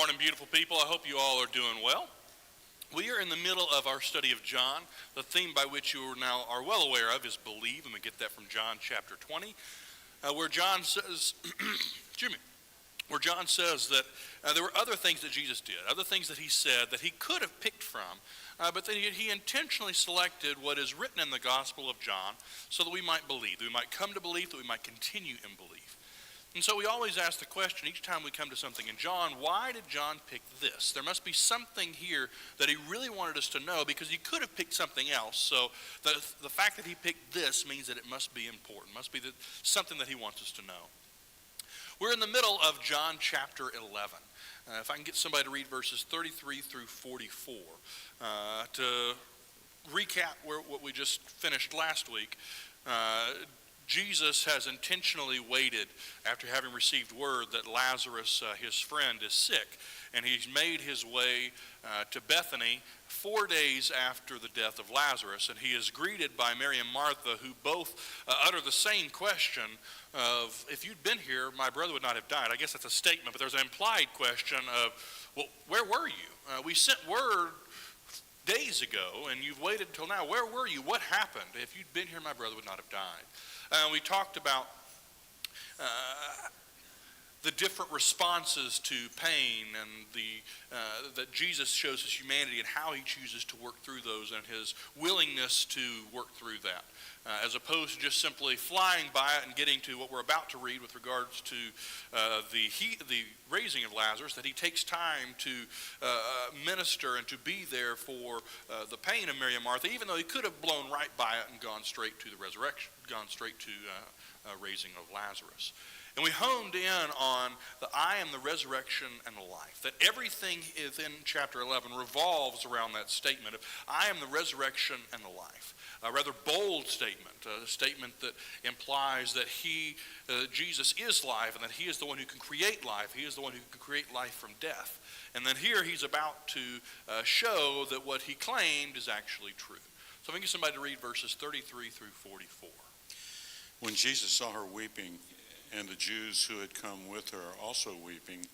morning, beautiful people. I hope you all are doing well. We are in the middle of our study of John. The theme by which you now are well aware of is believe, and we get that from John chapter 20, where John says, excuse me, where John says that there were other things that Jesus did, other things that he said that he could have picked from, but that he intentionally selected what is written in the Gospel of John so that we might believe, that we might come to believe, that we might continue in belief. And so we always ask the question each time we come to something in John, why did John pick this? There must be something here that he really wanted us to know, because he could have picked something else. So the fact that he picked this means that it must be important, must be something that he wants us to know. We're in the middle of John chapter 11. If I can get somebody to read verses 33 through 44. To recap what we just finished last week, Jesus has intentionally waited after having received word that Lazarus, his friend, is sick. And he's made his way to Bethany 4 days after the death of Lazarus. And he is greeted by Mary and Martha, who both utter the same question of, if you'd been here, my brother would not have died. I guess that's a statement, but there's an implied question of, well, where were you? We sent word days ago, and you've waited until now. Where were you? What happened? If you'd been here, my brother would not have died. We talked about the different responses to pain, and that Jesus shows his humanity and how he chooses to work through those, and his willingness to work through that, as opposed to just simply flying by it and getting to what we're about to read with regards to the raising of Lazarus, that he takes time to minister and to be there for the pain of Mary and Martha, even though he could have blown right by it and gone straight to the resurrection, gone straight to raising of Lazarus. And we honed in on the I am the resurrection and the life, that everything within chapter 11 revolves around that statement of I am the resurrection and the life. A rather bold statement, a statement that implies that Jesus is life, and that he is the one who can create life. He is the one who can create life from death. And then here he's about to show that what he claimed is actually true. So I'm going to get somebody to read verses 33 through 44. When Jesus saw her weeping, and the Jews who had come with her also weeping,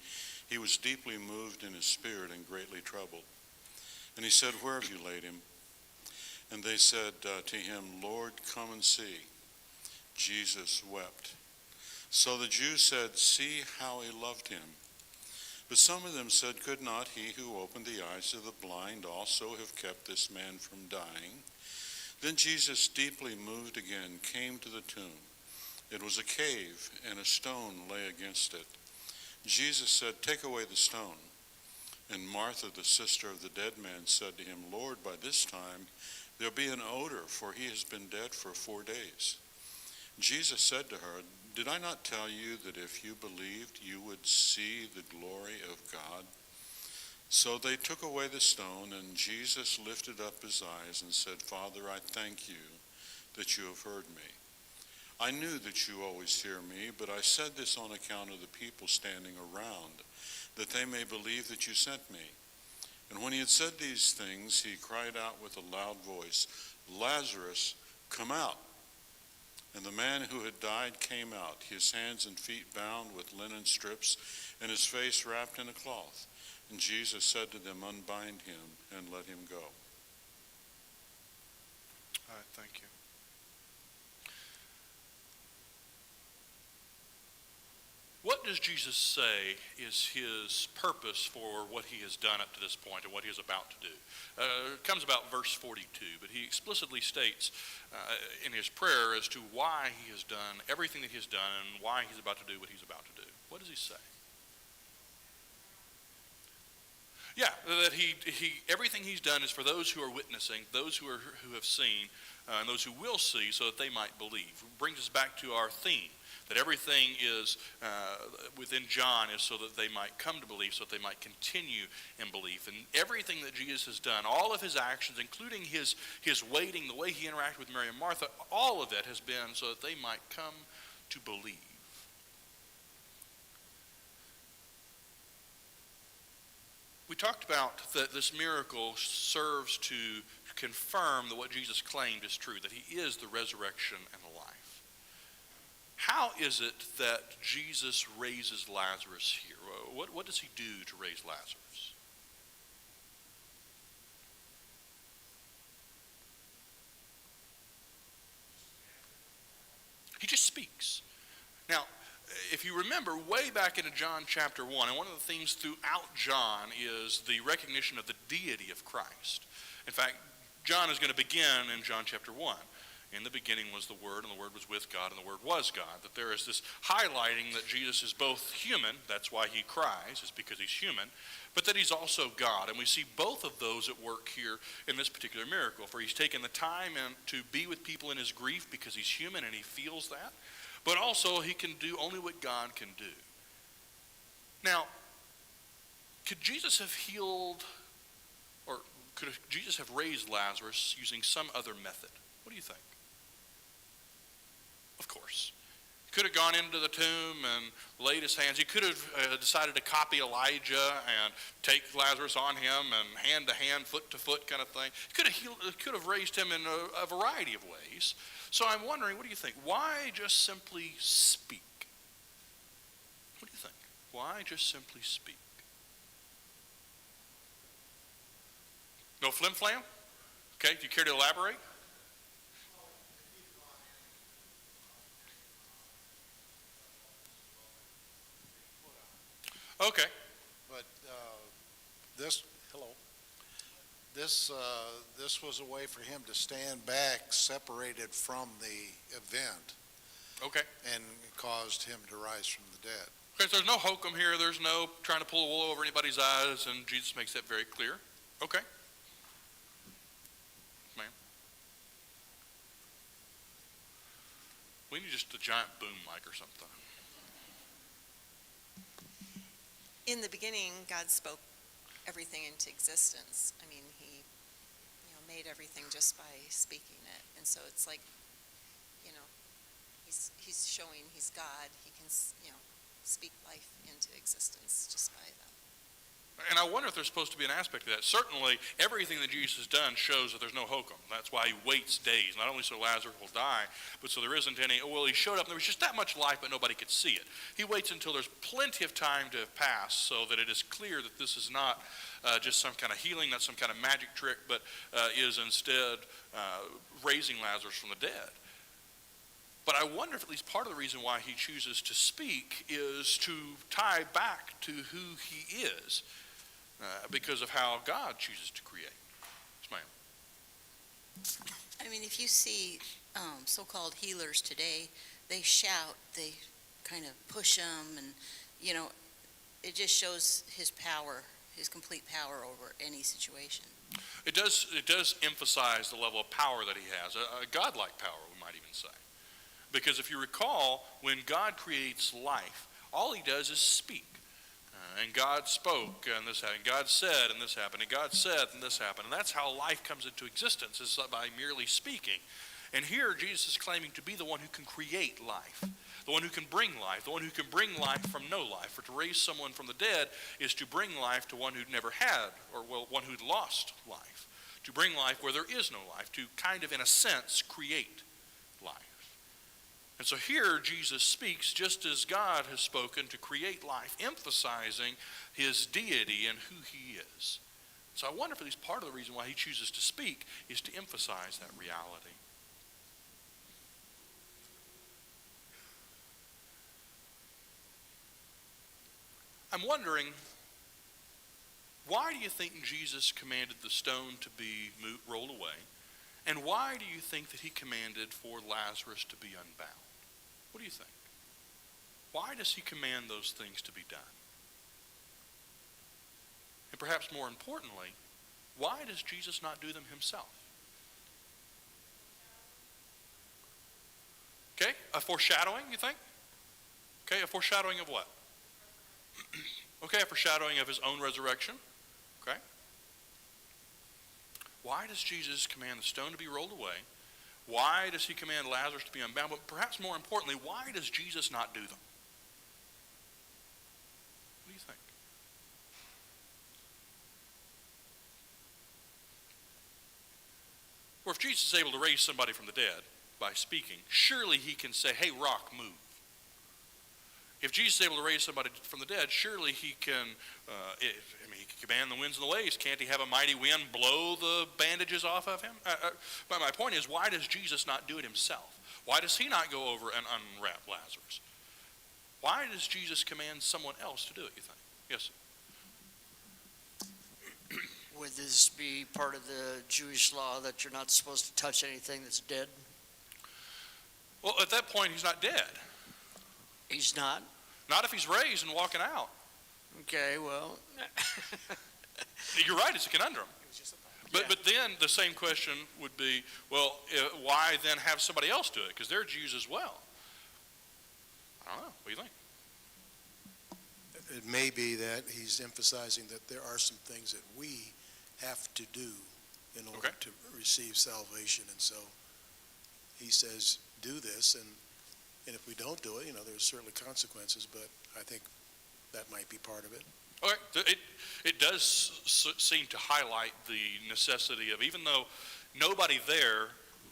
he was deeply moved in his spirit and greatly troubled. And he said, "Where have you laid him?" And they said to him, "Lord, come and see." Jesus wept. So the Jews said, "See how he loved him." But some of them said, "Could not he who opened the eyes of the blind also have kept this man from dying?" Then Jesus, deeply moved again, came to the tomb. It was a cave, and a stone lay against it. Jesus said, "Take away the stone." And Martha, the sister of the dead man, said to him, "Lord, by this time there'll be an odor, for he has been dead for 4 days." Jesus said to her, "Did I not tell you that if you believed, you would see the glory of God?" So they took away the stone, and Jesus lifted up his eyes and said, "Father, I thank you that you have heard me. I knew that you always hear me, but I said this on account of the people standing around, that they may believe that you sent me." And when he had said these things, he cried out with a loud voice, "Lazarus, come out." And the man who had died came out, his hands and feet bound with linen strips, and his face wrapped in a cloth. And Jesus said to them, "Unbind him and let him go." All right, thank you. What does Jesus say is his purpose for what he has done up to this point and what he is about to do? It comes about verse 42, but he explicitly states in his prayer as to why he has done everything that he has done and why he's about to do what he's about to do. What does he say? Yeah, that he everything he's done is for those who are witnessing, those who have seen, and those who will see, so that they might believe. It brings us back to our theme, that everything is within John is so that they might come to believe, so that they might continue in belief. And everything that Jesus has done, all of his actions, including his waiting, the way he interacted with Mary and Martha, all of it has been so that they might come to believe. We talked about that this miracle serves to confirm that what Jesus claimed is true, that he is the resurrection and the life. How is it that Jesus raises Lazarus here? what does he do to raise Lazarus? He just speaks. Now, if you remember way back into John chapter 1, and one of the themes throughout John is the recognition of the deity of Christ. In fact, John is going to begin in John chapter 1. In the beginning was the Word, and the Word was with God, and the Word was God. That there is this highlighting that Jesus is both human, that's why he cries, is because he's human, but that he's also God. And we see both of those at work here in this particular miracle, for he's taken the time to be with people in his grief because he's human and he feels that, but also he can do only what God can do. Now, could Jesus have healed, or could Jesus have raised Lazarus using some other method? What do you think? Of course. He could have gone into the tomb and laid his hands. He could have decided to copy Elijah and take Lazarus on him and hand to hand, foot to foot kind of thing. He could have raised him in a variety of ways. So I'm wondering, what do you think? Why just simply speak? What do you think? Why just simply speak? No flim-flam? Okay, do you care to elaborate? Okay. But this was a way for him to stand back, separated from the event, Okay. and caused him to rise from the dead. Okay, so there's no hokum here. There's no trying to pull the wool over anybody's eyes, and Jesus makes that very clear. Okay. Ma'am. We need just a giant boom mic or something. In the beginning, God spoke everything into existence. I mean, he, made everything just by speaking it. And so it's like, he's showing he's God. He can, speak life into existence just by that. And I wonder if there's supposed to be an aspect of that. Certainly, everything that Jesus has done shows that there's no hokum. That's why he waits days, not only so Lazarus will die, but so there isn't any, he showed up and there was just that much life, but nobody could see it. He waits until there's plenty of time to have passed so that it is clear that this is not just some kind of healing, not some kind of magic trick, but is instead raising Lazarus from the dead. But I wonder if at least part of the reason why he chooses to speak is to tie back to who he is. Because of how God chooses to create. Yes, ma'am. I mean, if you see so-called healers today, they shout, they kind of push them, and, it just shows his power, his complete power over any situation. It does emphasize the level of power that he has, a godlike power, we might even say. Because if you recall, when God creates life, all he does is speak. And God spoke, and this happened. God said, and this happened. And God said, and this happened. And that's how life comes into existence, is by merely speaking. And here, Jesus is claiming to be the one who can create life, the one who can bring life, the one who can bring life from no life. For to raise someone from the dead is to bring life to one who'd never had, or one who'd lost life. To bring life where there is no life, to kind of, in a sense, create life. And so here Jesus speaks just as God has spoken to create life, emphasizing his deity and who he is. So I wonder if at least part of the reason why he chooses to speak is to emphasize that reality. I'm wondering, why do you think Jesus commanded the stone to be rolled away? And why do you think that he commanded for Lazarus to be unbound? What do you think? Why does he command those things to be done? And perhaps more importantly, why does Jesus not do them himself? Okay, a foreshadowing, you think? Okay, a foreshadowing of what? Okay, a foreshadowing of his own resurrection. Okay. Why does Jesus command the stone to be rolled away? Why does he command Lazarus to be unbound? But perhaps more importantly, why does Jesus not do them? What do you think? Or if Jesus is able to raise somebody from the dead by speaking, surely he can say, hey, rock, move. If Jesus is able to raise somebody from the dead, surely he can, he can command the winds and the waves. Can't he have a mighty wind blow the bandages off of him? But my point is, why does Jesus not do it himself? Why does he not go over and unwrap Lazarus? Why does Jesus command someone else to do it, you think? Yes, sir. Would this be part of the Jewish law that you're not supposed to touch anything that's dead? Well, at that point, he's not dead. He's not? Not if he's raised and walking out. Okay, well, You're right, it's a conundrum. Yeah. But then the same question would be, well, why then have somebody else do it? Because they're Jews as well. I don't know. What do you think? It may be that he's emphasizing that there are some things that we have to do in order Okay. to receive salvation. And so he says, do this, and if we don't do it, there's certainly consequences, but I think that might be part of it. Okay, it does seem to highlight the necessity of, even though nobody there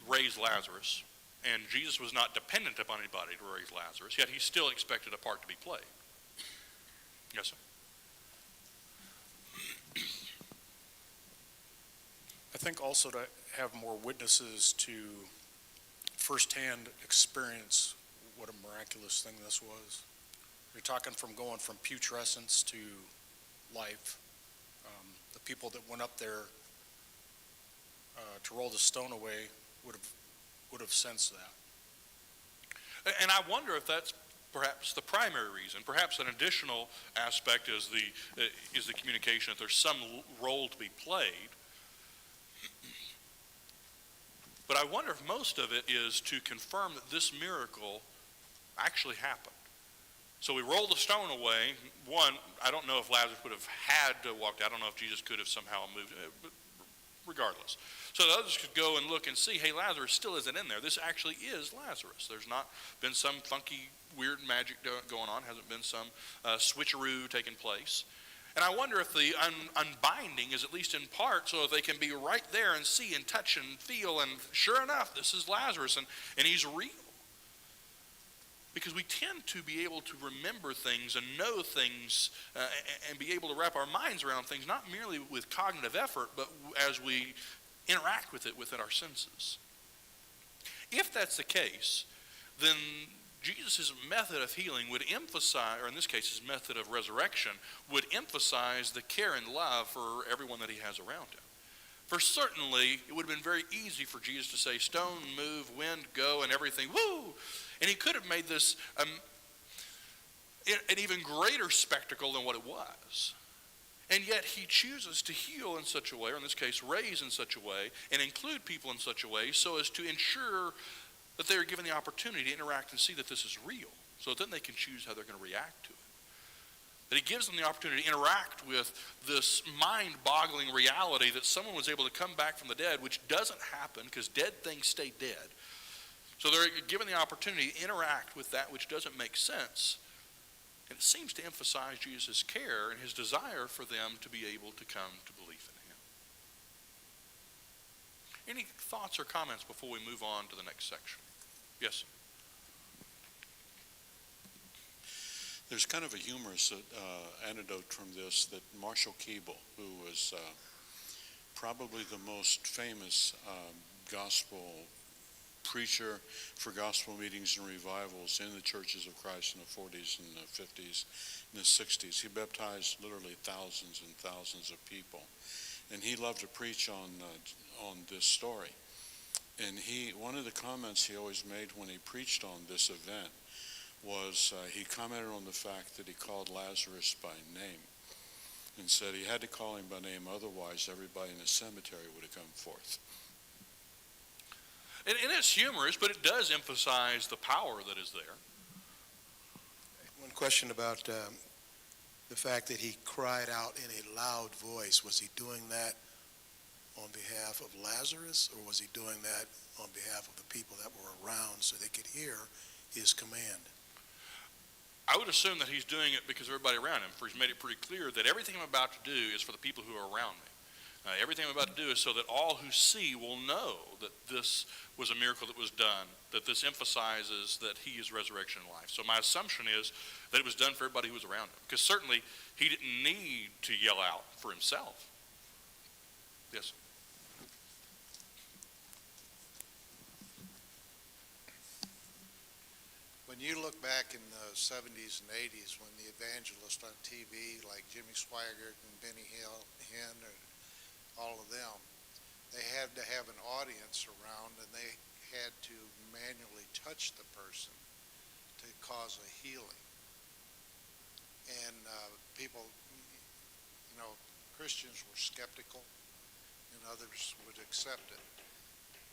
raised Lazarus, and Jesus was not dependent upon anybody to raise Lazarus, yet he still expected a part to be played. Yes, sir. I think also to have more witnesses to firsthand experience what a miraculous thing this was. You're talking from going from putrescence to life. The people that went up there to roll the stone away would have sensed that. And I wonder if that's perhaps the primary reason. Perhaps an additional aspect is the communication that there's some role to be played. But I wonder if most of it is to confirm that this miracle actually happened. So we roll the stone away. One, I don't know if Lazarus would have had to walk out. I don't know if Jesus could have somehow moved, but regardless. So the others could go and look and see, hey, Lazarus still isn't in there. This actually is Lazarus. There's not been some funky, weird magic going on. Hasn't been some switcheroo taking place. And I wonder if the unbinding is at least in part so that they can be right there and see and touch and feel, and sure enough, this is Lazarus, and he's real. Because we tend to be able to remember things and know things and be able to wrap our minds around things, not merely with cognitive effort, but as we interact with it within our senses. If that's the case, then Jesus' method of healing would emphasize, or in this case his method of resurrection, would emphasize the care and love for everyone that he has around him. For certainly, it would have been very easy for Jesus to say, stone, move, wind, go, and everything, woo! And he could have made this an even greater spectacle than what it was. And yet he chooses to heal in such a way, or in this case, raise in such a way, and include people in such a way so as to ensure that they are given the opportunity to interact and see that this is real, so that then they can choose how they're going to react to it. That he gives them the opportunity to interact with this mind-boggling reality that someone was able to come back from the dead, which doesn't happen because dead things stay dead. So they're given the opportunity to interact with that which doesn't make sense. And it seems to emphasize Jesus' care and his desire for them to be able to come to belief in him. Any thoughts or comments before we move on to the next section? Yes? There's kind of a humorous anecdote from this that Marshall Keeble, who was probably the most famous gospel preacher for gospel meetings and revivals in the churches of Christ in the 40s and the 50s and the 60s. He baptized literally thousands and thousands of people. And he loved to preach on this story. And one of the comments he always made when he preached on this event was he commented on the fact that he called Lazarus by name and said he had to call him by name, otherwise everybody in the cemetery would have come forth. And it's humorous, but it does emphasize the power that is there. One question about the fact that he cried out in a loud voice. Was he doing that on behalf of Lazarus, or was he doing that on behalf of the people that were around so they could hear his command? I would assume that he's doing it because of everybody around him, for he's made it pretty clear that everything I'm about to do is for the people who are around me. Everything I'm about to do is so that all who see will know that this was a miracle that was done, that this emphasizes that he is resurrection and life. So my assumption is that it was done for everybody who was around him, because certainly he didn't need to yell out for himself. Yes. When you look back in the 70s and 80s, when the evangelists on TV, like Jimmy Swaggart and Benny Hinn, and all of them, they had to have an audience around, and they had to manually touch the person to cause a healing. And people, Christians were skeptical, and others would accept it.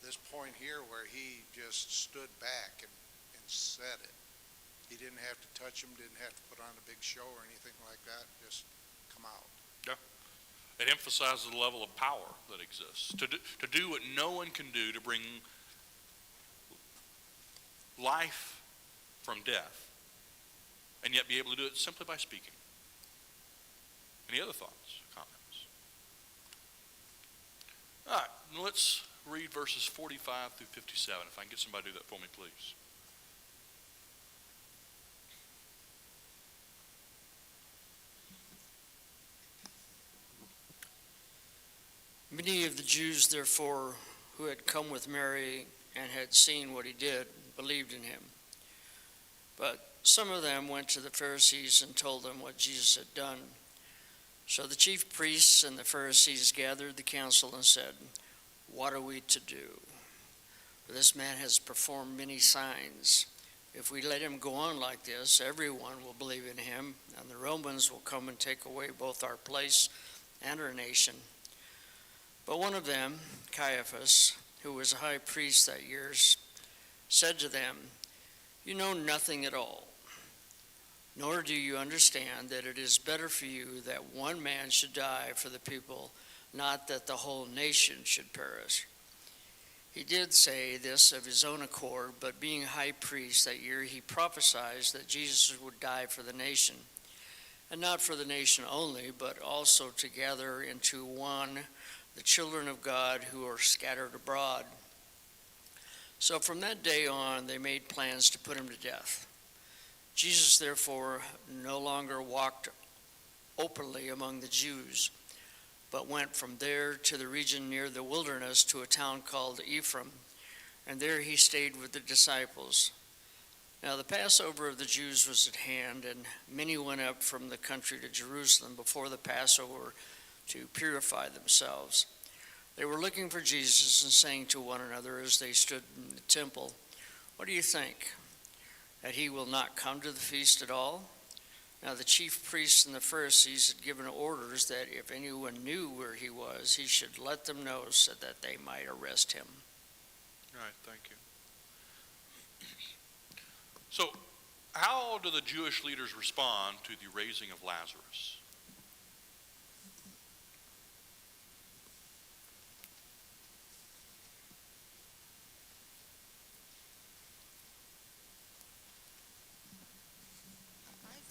This point here where he just stood back and said it. He didn't have to touch him, didn't have to put on a big show or anything like that, just come out. It emphasizes the level of power that exists. To do what no one can do, to bring life from death, and yet be able to do it simply by speaking. Any other thoughts, comments? All right, let's read verses 45 through 57. If I can get somebody to do that for me, please. Many of the Jews, therefore, who had come with Mary and had seen what he did, believed in him. But some of them went to the Pharisees and told them what Jesus had done. So the chief priests and the Pharisees gathered the council and said, "What are we to do? For this man has performed many signs. If we let him go on like this, everyone will believe in him, and the Romans will come and take away both our place and our nation." But one of them, Caiaphas, who was a high priest that year, said to them, "You know nothing at all, nor do you understand that it is better for you that one man should die for the people, not that the whole nation should perish." He did say this of his own accord, but being high priest that year, he prophesied that Jesus would die for the nation, and not for the nation only, but also to gather into one the children of God who are scattered abroad. So from that day on, they made plans to put him to death. Jesus, therefore, no longer walked openly among the Jews, but went from there to the region near the wilderness to a town called Ephraim, and there he stayed with the disciples. Now the Passover of the Jews was at hand, and many went up from the country to Jerusalem before the Passover to purify themselves. They were looking for Jesus and saying to one another as they stood in the temple, "What do you think? That he will not come to the feast at all?" Now the chief priests and the Pharisees had given orders that if anyone knew where he was, he should let them know so that they might arrest him. All right, thank you. So, how do the Jewish leaders respond to the raising of Lazarus?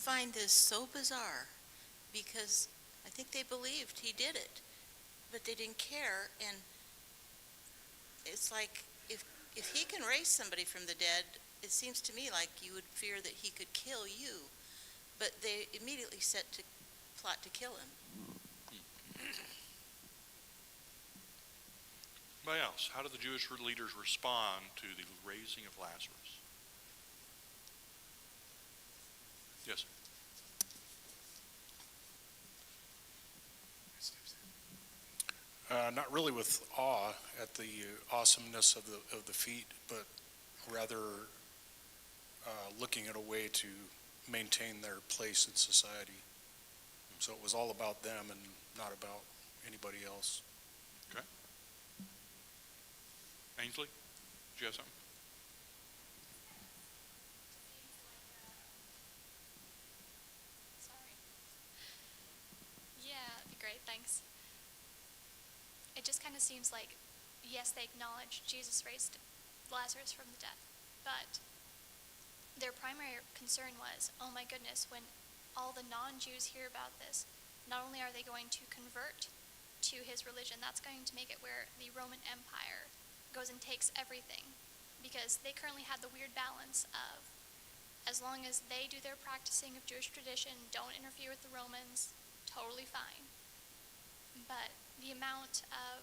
I find this so bizarre because I think they believed he did it, but they didn't care. And it's like if he can raise somebody from the dead, it seems to me like you would fear that he could kill you. But they immediately set to plot to kill him. Anybody else? How do the Jewish leaders respond to the raising of Lazarus? Yes. Not really with awe at the awesomeness of the feat, but rather looking at a way to maintain their place in society. So it was all about them and not about anybody else. Ainsley, did you have something? Sorry. Yeah, that'd be great, thanks. It just kind of seems like, yes, they acknowledge Jesus raised Lazarus from the dead, but their primary concern was, oh my goodness, when all the non-Jews hear about this, not only are they going to convert to to his religion. That's going to make it where the Roman Empire goes and takes everything, because they currently had the weird balance of, as long as they do their practicing of Jewish tradition, don't interfere with the Romans, totally fine. But the amount of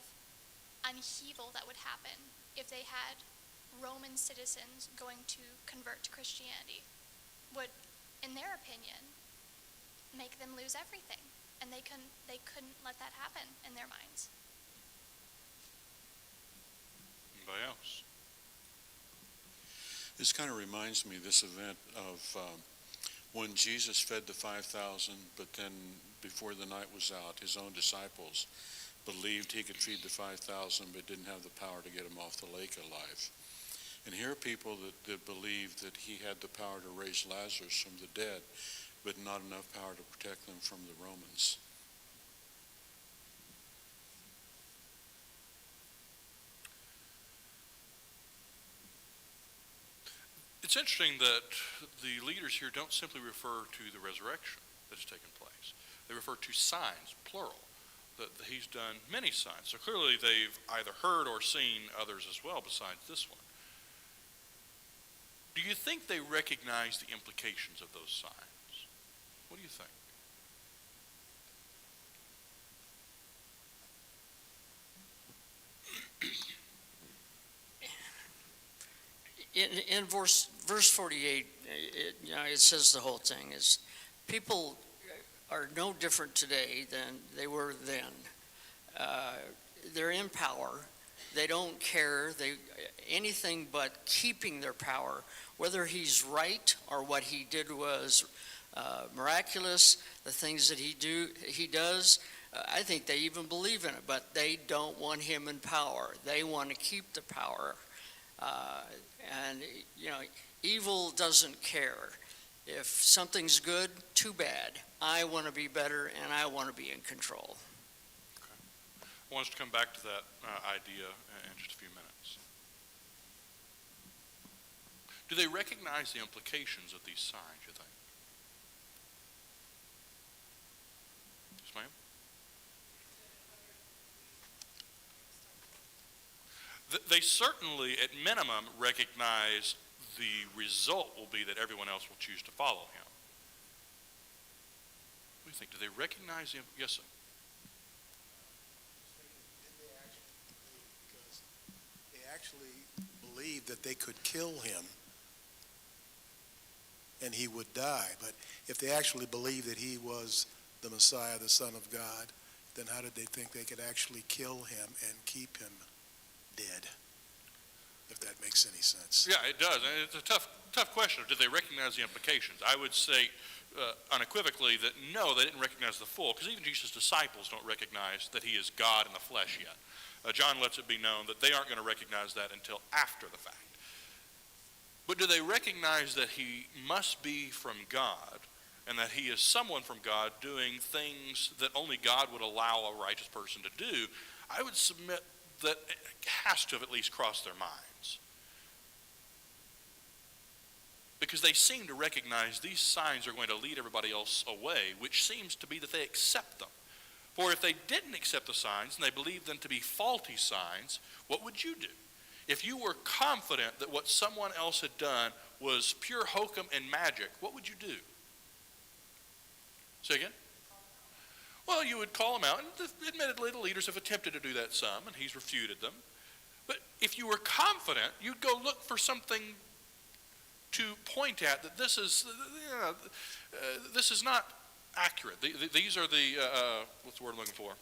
upheaval that would happen if they had Roman citizens going to convert to Christianity would, in their opinion, make them lose everything. And they couldn't let that happen in their minds. Anybody else? This kind of reminds me, this event, of when Jesus fed the 5,000, but then before the night was out, his own disciples believed he could feed the 5,000, but didn't have the power to get them off the lake alive. And here are people that believed that he had the power to raise Lazarus from the dead, but not enough power to protect them from the Romans. It's interesting that the leaders here don't simply refer to the resurrection that has taken place. They refer to signs, plural, that he's done many signs. So clearly they've either heard or seen others as well besides this one. Do you think they recognize the implications of those signs? What do you think? In verse 48, it says the whole thing is, people are no different today than they were then. They're in power. They don't care. Anything but keeping their power, whether he's right or what he did was miraculous, the things that he does. I think they even believe in it, but they don't want him in power. They want to keep the power. And evil doesn't care. If something's good, too bad. I want to be better, and I want to be in control. I want us to come back to that idea in just a few minutes. Do they recognize the implications of these signs, you think? Yes, ma'am? They certainly, at minimum, recognize the result will be that everyone else will choose to follow him. What do you think? Do they recognize him? Yes, sir. Because they actually believed that they could kill him and he would die. But if they actually believed that he was the Messiah, the Son of God, then how did they think they could actually kill him and keep him dead? If that makes any sense. Yeah, it does. And it's a tough question. Did they recognize the implications? I would say unequivocally that no, they didn't recognize the full, because even Jesus' disciples don't recognize that he is God in the flesh yet. John lets it be known that they aren't going to recognize that until after the fact. But do they recognize that he must be from God, and that he is someone from God doing things that only God would allow a righteous person to do? I would submit that it has to have at least crossed their minds. Because they seem to recognize these signs are going to lead everybody else away, which seems to be that they accept them. For if they didn't accept the signs and they believed them to be faulty signs, what would you do? If you were confident that what someone else had done was pure hokum and magic, what would you do? Say again? Well, you would call him out, and admittedly the leaders have attempted to do that some, and he's refuted them. But if you were confident, you'd go look for something to point at that this is not accurate. These are what's the word I'm looking for?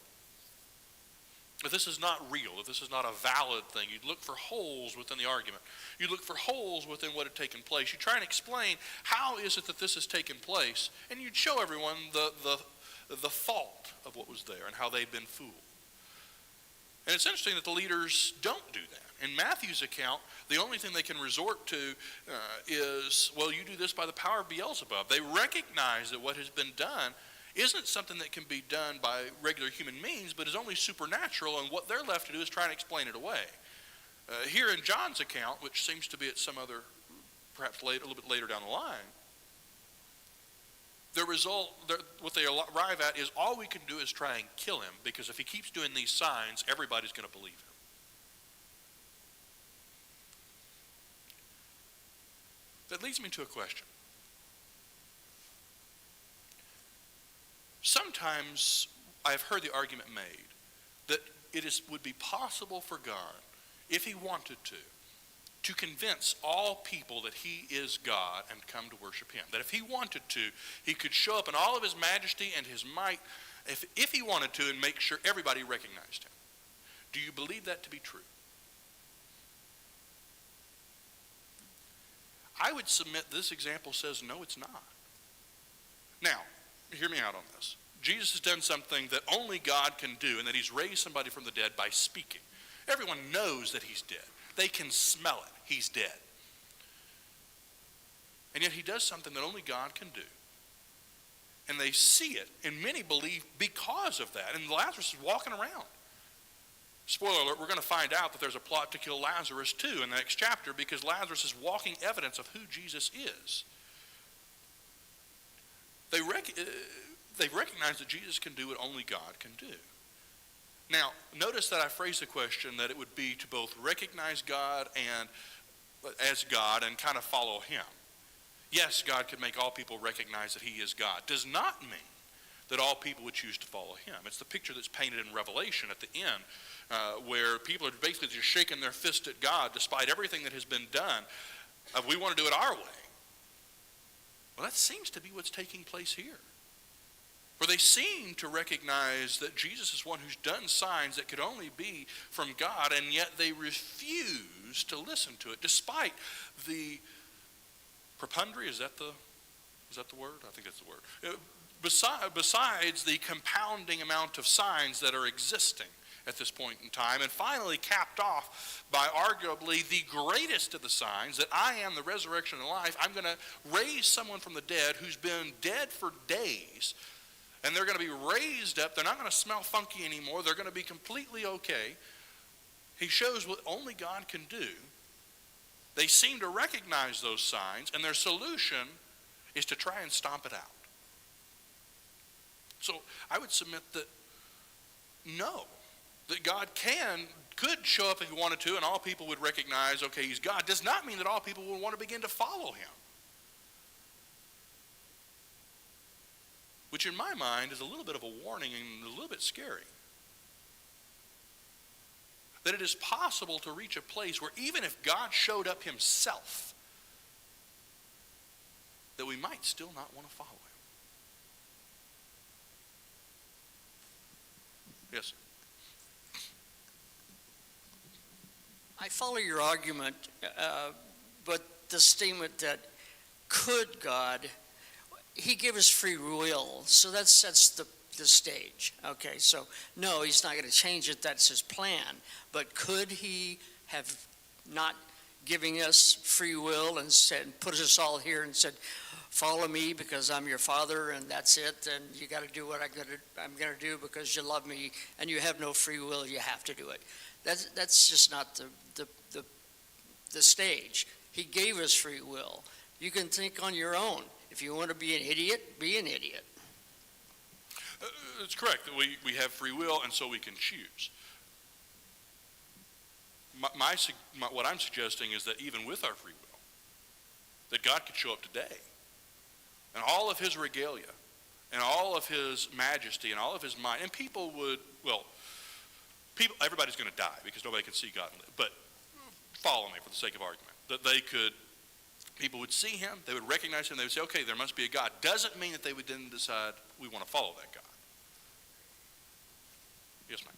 If this is not real, if this is not a valid thing, you'd look for holes within the argument. You'd look for holes within what had taken place. You try and explain how is it that this has taken place, and you'd show everyone the fault of what was there and how they'd been fooled. And it's interesting that the leaders don't do that. In Matthew's account, the only thing they can resort to is, well, you do this by the power of Beelzebub. They recognize that what has been done isn't something that can be done by regular human means, but is only supernatural, and what they're left to do is try and explain it away. Here in John's account, which seems to be at some other, perhaps a little bit later down the line, The result, what they arrive at is all we can do is try and kill him, because if he keeps doing these signs, everybody's going to believe him. That leads me to a question. Sometimes I've heard the argument made that would be possible for God, if he wanted to convince all people that he is God and come to worship him. That if he wanted to, he could show up in all of his majesty and his might, if he wanted to, and make sure everybody recognized him. Do you believe that to be true? I would submit this example says no, it's not. Now, hear me out on this. Jesus has done something that only God can do, and that he's raised somebody from the dead by speaking. Everyone knows that he's dead. They can smell it. He's dead. And yet he does something that only God can do. And they see it, and many believe because of that. And Lazarus is walking around. Spoiler alert, we're going to find out that there's a plot to kill Lazarus too in the next chapter, because Lazarus is walking evidence of who Jesus is. They recognize that Jesus can do what only God can do. Now, notice that I phrased the question that it would be to both recognize God and as God and kind of follow him. Yes, God could make all people recognize that he is God. Does not mean that all people would choose to follow him. It's the picture that's painted in Revelation at the end, where people are basically just shaking their fist at God despite everything that has been done. We want to do it our way. Well, that seems to be what's taking place here. For they seem to recognize that Jesus is one who's done signs that could only be from God, and yet they refuse to listen to it, despite the prepondary, is that the word? I think that's the word. Besides the compounding amount of signs that are existing at this point in time, and finally capped off by arguably the greatest of the signs, that I am the resurrection and life. I'm going to raise someone from the dead who's been dead for days, and they're going to be raised up. They're not going to smell funky anymore. They're going to be completely okay. He shows what only God can do. They seem to recognize those signs, and their solution is to try and stomp it out. So I would submit that no, that God could show up if he wanted to, and all people would recognize, okay, he's God. Does not mean that all people would want to begin to follow him. Which in my mind is a little bit of a warning and a little bit scary. That it is possible to reach a place where even if God showed up himself, that we might still not want to follow him. Yes. I follow your argument, but the statement that could God, he gave us free will, so that sets the stage. Okay, so no, he's not going to change it, that's his plan. But could he have not giving us free will and said, put us all here and said, follow me because I'm your father and that's it, and you got to do what I'm going to do because you love me, and you have no free will, you have to do it. That's just not the stage. He gave us free will. You can think on your own. If you want to be an idiot, be an idiot. It's correct that we have free will, and so we can choose. What I'm suggesting is that even with our free will, that God could show up today, and all of his regalia, and all of his majesty, and all of his might, and people would, everybody's going to die because nobody can see God and live. But follow me for the sake of argument. That people would see him, they would recognize him, they would say, okay, there must be a God. Doesn't mean that they would then decide we want to follow that God. Yes, ma'am.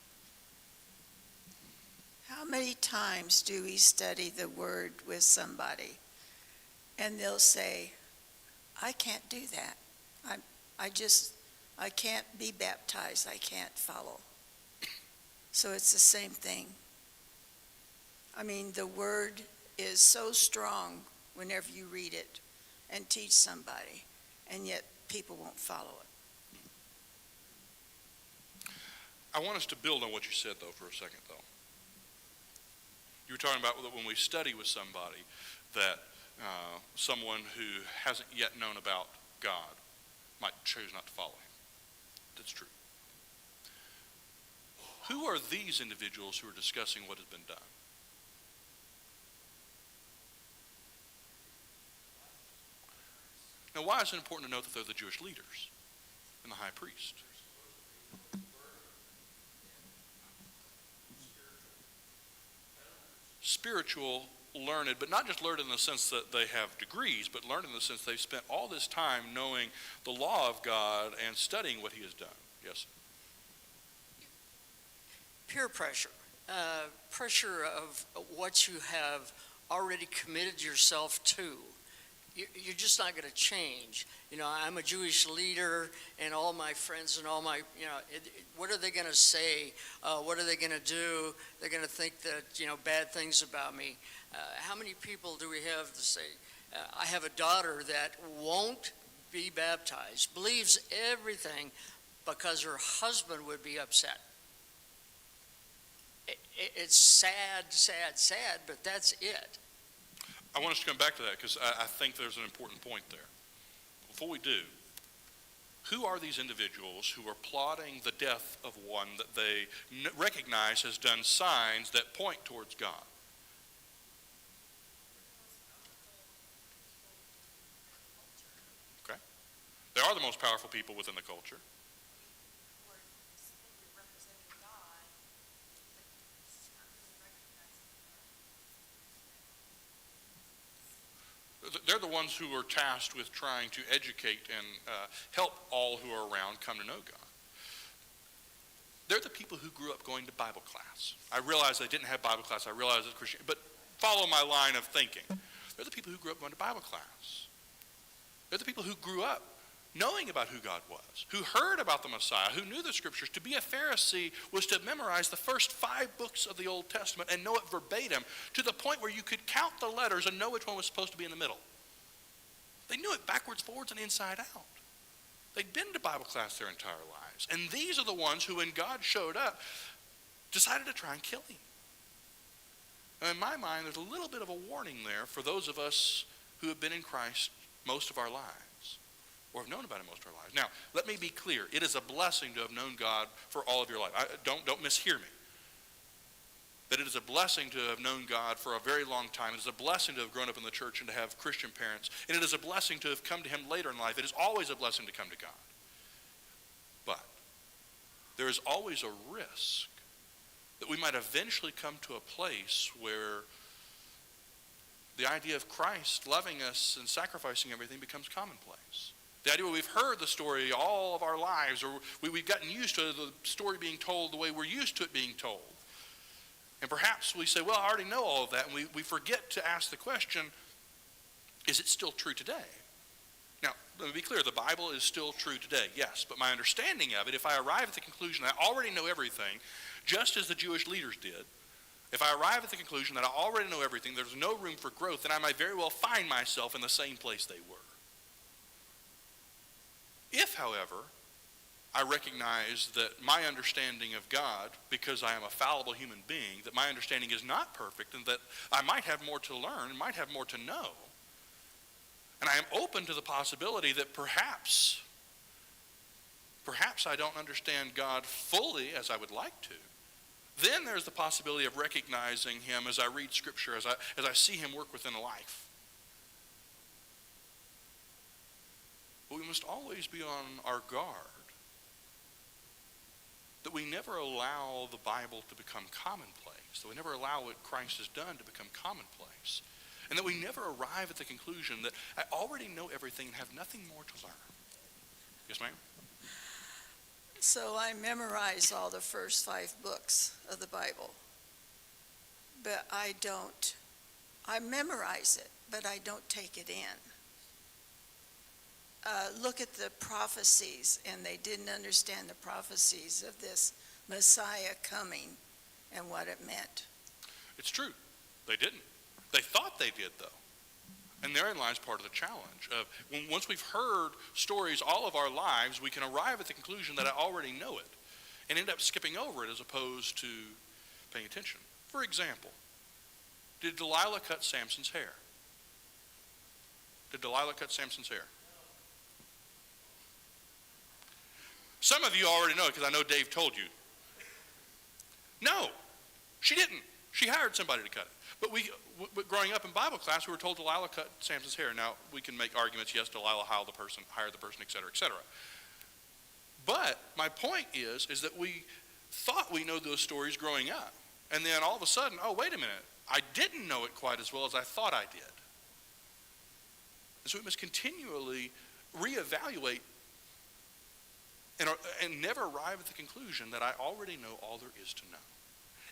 How many times do we study the word with somebody and they'll say, I can't do that. I can't be baptized. I can't follow. So it's the same thing. I mean, the word is so strong whenever you read it and teach somebody, and yet people won't follow it. I want us to build on what you said, though, for a second, though. You were talking about when we study with somebody that someone who hasn't yet known about God, might choose not to follow him. That's true. Who are these individuals who are discussing what has been done? Now, why is it important to note that they're the Jewish leaders and the high priest? Spiritual, learned, but not just learned in the sense that they have degrees, but learned in the sense they've spent all this time knowing the law of God and studying what he has done. Yes? Peer pressure. Pressure of what you have already committed yourself to. You're just not going to change. You know, I'm a Jewish leader, and all my friends and all my, what are they going to say? What are they going to do? They're going to think that, bad things about me. How many people do we have to say, I have a daughter that won't be baptized, believes everything because her husband would be upset? It's sad, sad, sad, but that's it. I want us to come back to that because I think there's an important point there. Before we do, who are these individuals who are plotting the death of one that they recognize has done signs that point towards God? Okay. They are the most powerful people within the culture. They're the ones who are tasked with trying to educate and help all who are around come to know God. They're the people who grew up going to Bible class. I realize they didn't have Bible class. I realize it's Christian, but follow my line of thinking. They're the people who grew up going to Bible class. They're the people who grew up knowing about who God was, who heard about the Messiah, who knew the Scriptures. To be a Pharisee was to memorize the first 5 books of the Old Testament and know it verbatim to the point where you could count the letters and know which one was supposed to be in the middle. They knew it backwards, forwards, and inside out. They'd been to Bible class their entire lives. And these are the ones who, when God showed up, decided to try and kill him. And in my mind, there's a little bit of a warning there for those of us who have been in Christ most of our lives, or have known about him most of our lives. Now, let me be clear. It is a blessing to have known God for all of your life. Don't mishear me. That it is a blessing to have known God for a very long time. It is a blessing to have grown up in the church and to have Christian parents. And it is a blessing to have come to him later in life. It is always a blessing to come to God. But there is always a risk that we might eventually come to a place where the idea of Christ loving us and sacrificing everything becomes commonplace. The idea where we've heard the story all of our lives, or we've gotten used to the story being told the way we're used to it being told. And perhaps we say, well, I already know all of that, and we forget to ask the question, is it still true today? Now, let me be clear, the Bible is still true today, yes, but my understanding of it, if I arrive at the conclusion that I already know everything, just as the Jewish leaders did, if I arrive at the conclusion that I already know everything, there's no room for growth, then I might very well find myself in the same place they were. If, however, I recognize that my understanding of God, because I am a fallible human being, that my understanding is not perfect and that I might have more to learn and might have more to know, and I am open to the possibility that perhaps I don't understand God fully as I would like to, then there's the possibility of recognizing him as I read Scripture, as I see him work within a life. But we must always be on our guard that we never allow the Bible to become commonplace, that we never allow what Christ has done to become commonplace, and that we never arrive at the conclusion that I already know everything and have nothing more to learn. Yes, ma'am? So I memorize all the first 5 books of the Bible, but I memorize it, but I don't take it in. Look at the prophecies, and they didn't understand the prophecies of this Messiah coming and what it meant. It's true. They didn't. They thought they did, though. And therein lies part of the challenge. Once we've heard stories all of our lives, we can arrive at the conclusion that I already know it and end up skipping over it as opposed to paying attention. For example, did Delilah cut Samson's hair? Did Delilah cut Samson's hair? Some of you already know because I know Dave told you. No, she didn't. She hired somebody to cut it. But growing up in Bible class, we were told Delilah cut Samson's hair. Now, we can make arguments, yes, Delilah hired the person, et cetera, et cetera. But my point is that we thought we know those stories growing up. And then all of a sudden, oh, wait a minute, I didn't know it quite as well as I thought I did. And so we must continually reevaluate and never arrive at the conclusion that I already know all there is to know.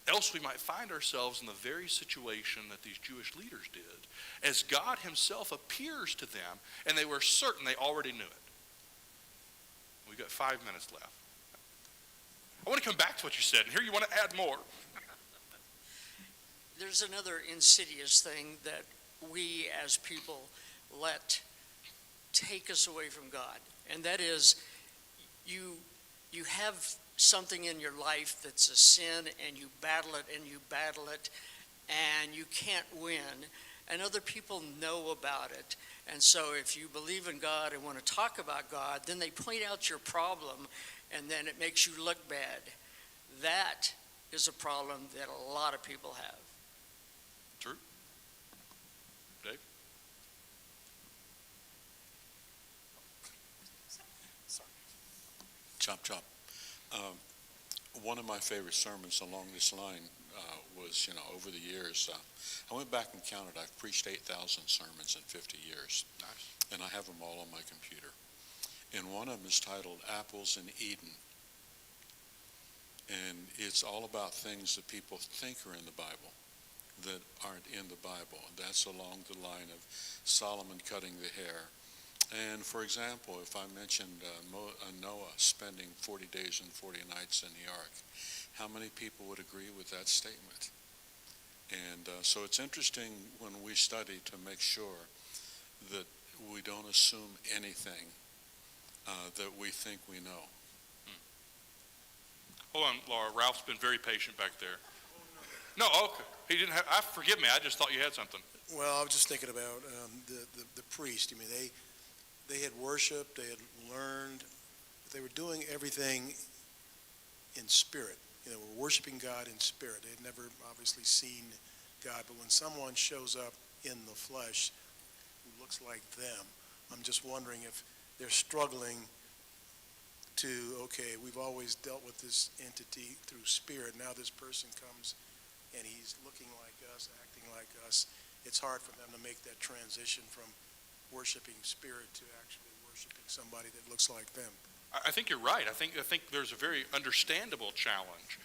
Else we might find ourselves in the very situation that these Jewish leaders did, as God himself appears to them, and they were certain they already knew it. We've got 5 minutes left. I want to come back to what you said, and here you want to add more. There's another insidious thing that we as people let take us away from God, and that is you have something in your life that's a sin, and you battle it and you battle it, and you can't win, and other people know about it. And so if you believe in God and want to talk about God, then they point out your problem, and then it makes you look bad. That is a problem that a lot of people have. True. Dave? Chop, chop. One of my favorite sermons along this line was, over the years, I went back and counted. I've preached 8,000 sermons in 50 years. Nice. And I have them all on my computer. And one of them is titled Apples in Eden. And it's all about things that people think are in the Bible that aren't in the Bible. That's along the line of Solomon cutting the hair. And for example, if I mentioned Noah spending 40 days and 40 nights in the ark, how many people would agree with that statement? And so it's interesting when we study to make sure that we don't assume anything that we think we know. Hold on, Laura. Ralph's been very patient back there. No, okay. He didn't have, forgive me, I just thought you had something. Well, I was just thinking about the priest. I mean, they had worshiped, they had learned, but they were doing everything in spirit. Were worshiping God in spirit. They had never obviously seen God, but when someone shows up in the flesh who looks like them, I'm just wondering if they're struggling to, okay, we've always dealt with this entity through spirit. Now this person comes and he's looking like us, acting like us. It's hard for them to make that transition from worshiping spirit to actually worshiping somebody that looks like them. I think you're right. I think there's a very understandable challenge.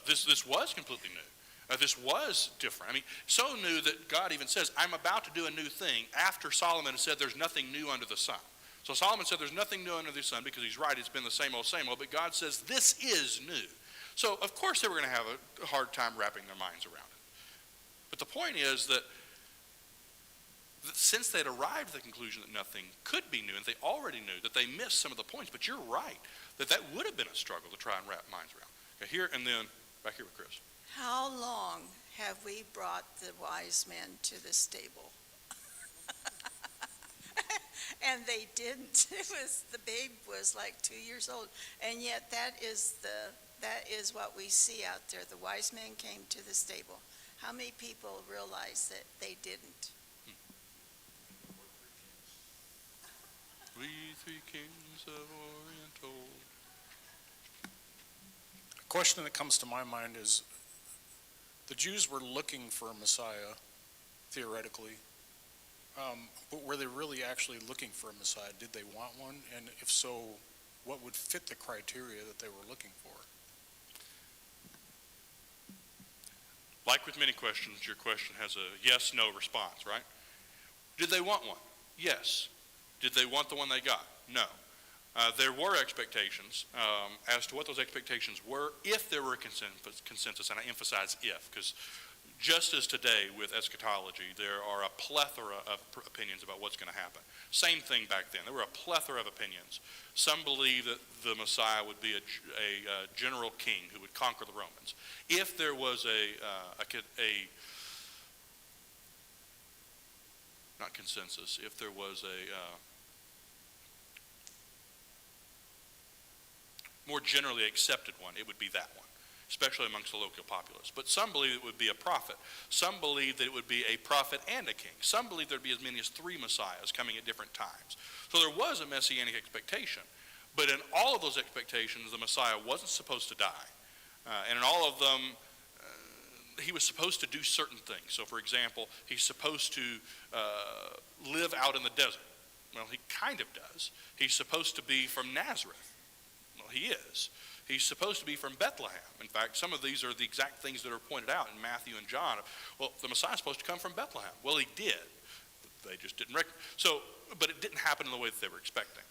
This was completely new. This was different. I mean, so new that God even says, I'm about to do a new thing after Solomon has said there's nothing new under the sun. So Solomon said there's nothing new under the sun because he's right. It's been the same old, but God says this is new. So of course they were going to have a hard time wrapping their minds around it. But the point is that since they'd arrived at the conclusion that nothing could be new, and they already knew that they missed some of the points, but you're right, that would have been a struggle to try and wrap minds around. Okay, here and then back here with Chris. How long have we brought the wise men to the stable? And they didn't. The babe was like 2 years old, and yet that is what we see out there. The wise men came to the stable. How many people realize that they didn't? We three kings of Orient old. A question that comes to my mind is, the Jews were looking for a Messiah, theoretically, but were they really actually looking for a Messiah? Did they want one? And if so, what would fit the criteria that they were looking for? Like with many questions, your question has a yes-no response, right? Did they want one? Yes. Did they want the one they got? No. There were expectations as to what those expectations were if there were a consensus, and I emphasize if, because just as today with eschatology, there are a plethora of opinions about what's going to happen. Same thing back then. There were a plethora of opinions. Some believe that the Messiah would be a general king who would conquer the Romans. If there was not consensus, if there was a more generally accepted one, it would be that one, especially amongst the local populace. But some believe it would be a prophet. Some believe that it would be a prophet and a king. Some believe there'd be as many as 3 messiahs coming at different times. So there was a messianic expectation. But in all of those expectations, the Messiah wasn't supposed to die. And in all of them, he was supposed to do certain things. So, for example, he's supposed to live out in the desert. Well, he kind of does. He's supposed to be from Nazareth. Well, he is. He's supposed to be from Bethlehem. In fact, some of these are the exact things that are pointed out in Matthew and John. Well, the Messiah's supposed to come from Bethlehem. Well, he did. They just didn't recognize. But it didn't happen in the way that they were expecting.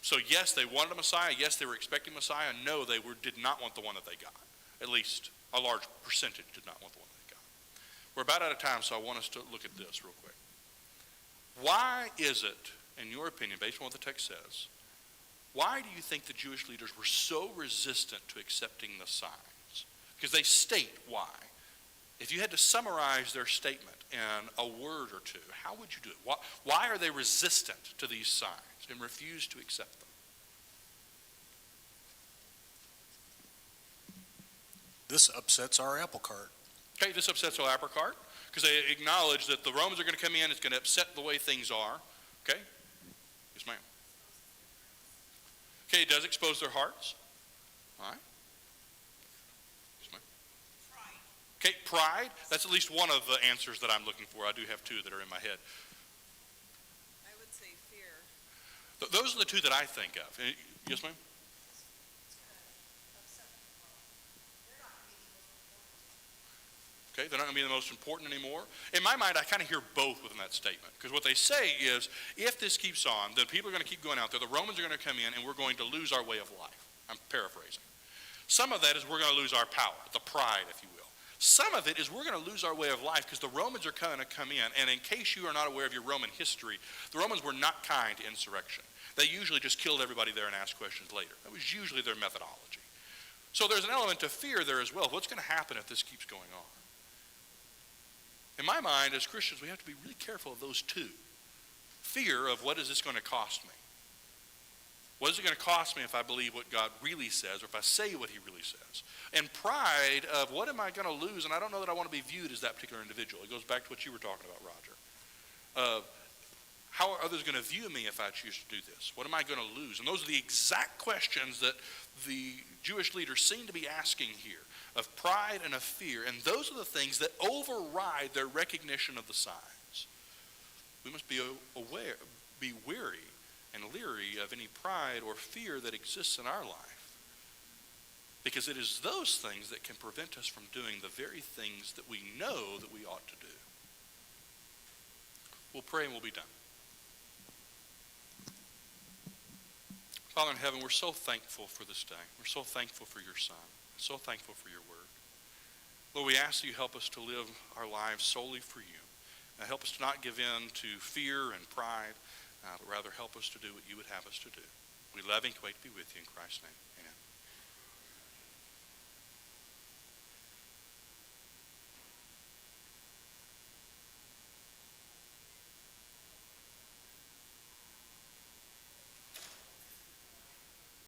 So yes, they wanted a Messiah. Yes, they were expecting Messiah. No, they did not want the one that they got. At least a large percentage did not want the one they got. We're about out of time, so I want us to look at this real quick. Why is it, in your opinion, based on what the text says, why do you think the Jewish leaders were so resistant to accepting the signs? Because they state why. If you had to summarize their statement in a word or two, how would you do it? Why are they resistant to these signs and refuse to accept them? This upsets our apple cart. Okay, this upsets our apple cart because they acknowledge that the Romans are going to come in. It's going to upset the way things are. Okay? Yes, ma'am. Okay, it does expose their hearts. All right. Yes, ma'am. Okay, pride. That's at least one of the answers that I'm looking for. I do have 2 that are in my head. I would say fear. Those are the 2 that I think of. Yes, ma'am? Okay, they're not going to be the most important anymore. In my mind, I kind of hear both within that statement. Because what they say is, if this keeps on, then people are going to keep going out there. The Romans are going to come in, and we're going to lose our way of life. I'm paraphrasing. Some of that is we're going to lose our power, the pride, if you will. Some of it is we're going to lose our way of life because the Romans are going to come in. And in case you are not aware of your Roman history, the Romans were not kind to insurrection. They usually just killed everybody there and asked questions later. That was usually their methodology. So there's an element of fear there as well. What's going to happen if this keeps going on? In my mind, as Christians, we have to be really careful of those 2. Fear of what is this going to cost me? What is it going to cost me if I believe what God really says or if I say what he really says? And pride of what am I going to lose? And I don't know that I want to be viewed as that particular individual. It goes back to what you were talking about, Roger. How are others going to view me if I choose to do this? What am I going to lose? And those are the exact questions that the Jewish leaders seem to be asking here, of pride and of fear. And those are the things that override their recognition of the signs. We must be wary and leery of any pride or fear that exists in our life, because it is those things that can prevent us from doing the very things that we know that we ought to do. We'll pray and we'll be done. Father in heaven, we're so thankful for this day. We're so thankful for your Son. So thankful for your word. Lord, we ask that you help us to live our lives solely for you. Help us to not give in to fear and pride, but rather help us to do what you would have us to do. We love and wait to be with you in Christ's name.